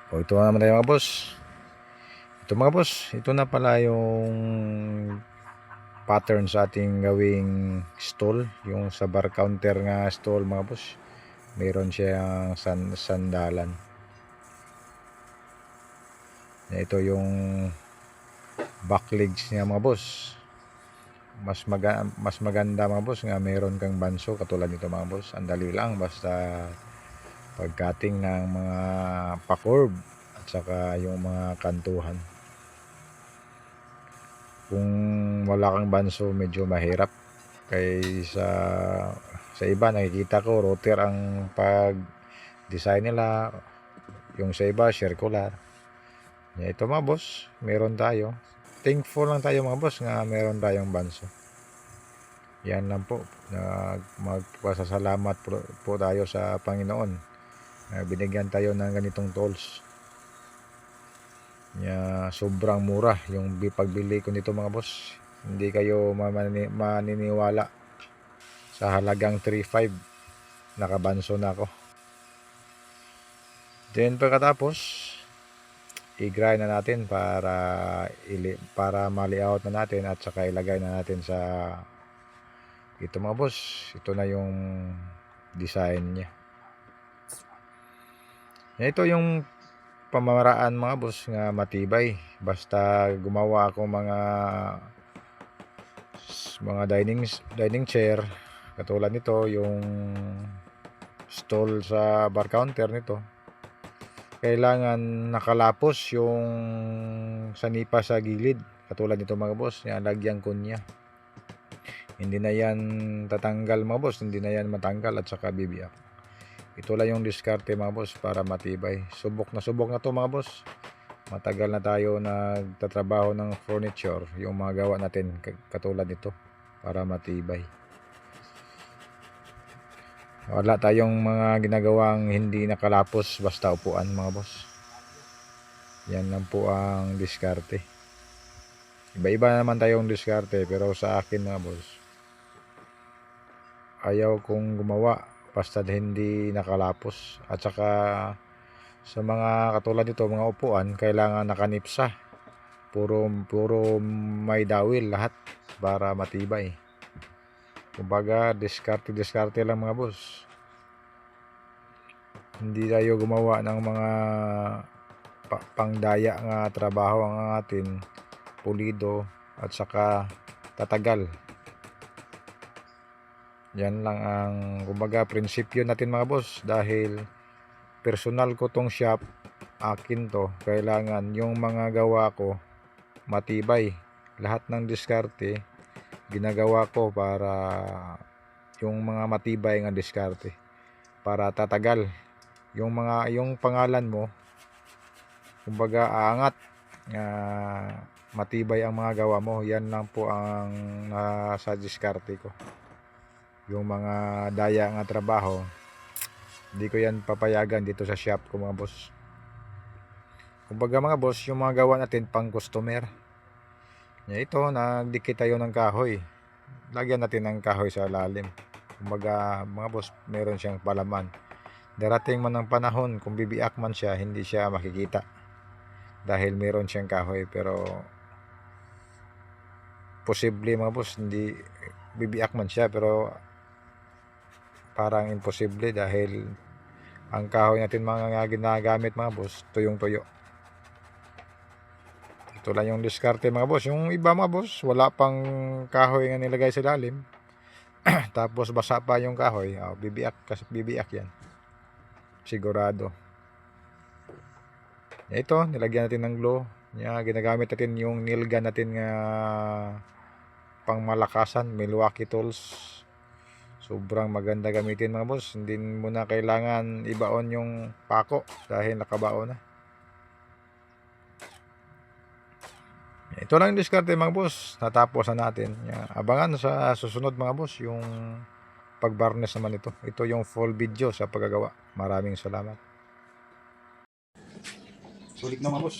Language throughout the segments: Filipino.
O ito naman tayo mga boss. Ito mga boss, ito na pala yung pattern sa ating gawing stall. Yung sa bar counter nga stall mga boss. Meron siyang sandalan. Ito yung back legs niya mga boss. Mas maganda mga boss nga meron kang banso katulad nito mga boss. Ang dali lang basta pagcutting ng mga pa-curve at saka yung mga kantuhan. Kung wala kang banso medyo mahirap kaysa sa iba nakikita ko router ang pag design nila, yung sa iba circular. Ito mga boss, meron tayo. Thankful lang tayo mga boss nga meron tayong banso. Yan lang po. Magpasasalamat po tayo sa Panginoon na binigyan tayo ng ganitong tools. Sobrang mura yung pagbili ko nito mga boss. Hindi kayo maniniwala sa halagang 3.5 nakabanso na ako. Then pagkatapos i-grind na natin para ma-layout na natin at saka ilagay na natin sa ito mga boss. Ito na yung design niya. Ito yung pamamaraan mga boss nga matibay. Basta gumawa ako mga dining chair katulad nito, yung stall sa bar counter nito. Kailangan nakalapos yung sanipa sa gilid katulad nito mga boss. Lagyan ko niya. Hindi na yan tatanggal mga boss. Hindi na yan matanggal at saka bibiyak. Ito lang yung diskarte mga boss para matibay. Subok na to mga boss. Matagal na tayo nagtatrabaho ng furniture. Yung mga gawa natin katulad nito para matibay. Wala tayong mga ginagawang hindi nakalapos basta upuan mga boss. Yan lang po ang diskarte. Iba-iba naman tayong diskarte pero sa akin mga boss, ayaw kong gumawa basta hindi nakalapos. At saka sa mga katulad nito mga upuan kailangan nakanipsa. Puro may dawil lahat para matibay. Kumbaga diskarte lang mga boss. Hindi tayo gumawa ng mga pangdaya nga trabaho ang atin, pulido at saka tatagal. Yan lang ang kumbaga prinsipyo natin mga boss. Dahil personal ko tong shop, akin to, kailangan yung mga gawa ko matibay. Lahat ng diskarte ginagawa ko para yung mga matibay nga diskarte para tatagal. Yung pangalan mo kumbaga aangat, matibay ang mga gawa mo. Yan lang po ang nasa diskarte ko. Yung mga daya nga trabaho hindi ko yan papayagan dito sa shop ko mga boss. Kumbaga mga boss, yung mga gawa natin pang customer. Ito, nagdikit tayo ng kahoy. Lagyan natin ng kahoy sa lalim. Kumbaga mga boss, meron siyang palaman. Darating man ng panahon, kung bibiak man siya, hindi siya makikita. Dahil meron siyang kahoy. Pero posible mga boss, hindi bibiak man siya. Pero parang imposible dahil ang kahoy natin mga ginagamit mga boss, tuyong-tuyo. Ito lang yung diskarte mga boss. Yung iba mga boss, wala pang kahoy nga nilagay sa lalim. Tapos basa pa yung kahoy. Bibiak yan. Sigurado. Ito, nilagyan natin ng glue. Ginagamit natin yung nail gun natin nga pang malakasan. Milwaukee tools. Sobrang maganda gamitin mga boss. Hindi mo na kailangan ibaon yung pako dahil nakabaon na. Ito lang yung diskarte mga boss. Natapos na natin. Abangan sa susunod mga boss yung pagbarnes naman ito. Ito yung full video sa paggagawa. Maraming salamat. Sulit na mga boss.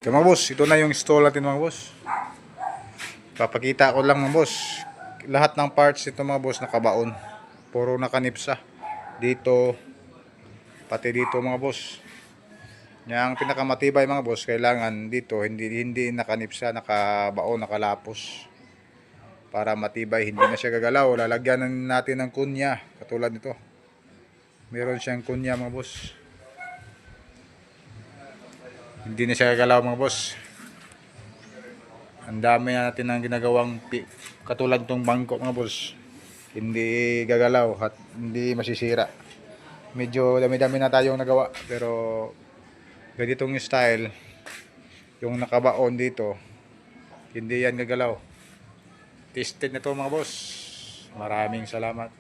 So mga boss, ito na yung install natin mga boss. Papakita ko lang mga boss. Lahat ng parts ito mga boss nakabaon. Puro nakanipsa. Dito, pati dito mga boss. Yang pinakamatibay mga boss, kailangan dito hindi nakanipsa, nakabaon, nakalapos. Para matibay, hindi na siya gagalaw. Lalagyan natin ng kunya, katulad nito. Meron siyang kunya mga boss. Hindi na siya gagalaw mga boss. Ang dami na natin ang ginagawang katulad tong bangko mga boss. Hindi gagalaw at hindi masisira. Medyo dami-dami na tayong nagawa, pero ganitong style yung nakabaon dito, hindi yan gagalaw. Tested na to mga boss. Maraming salamat.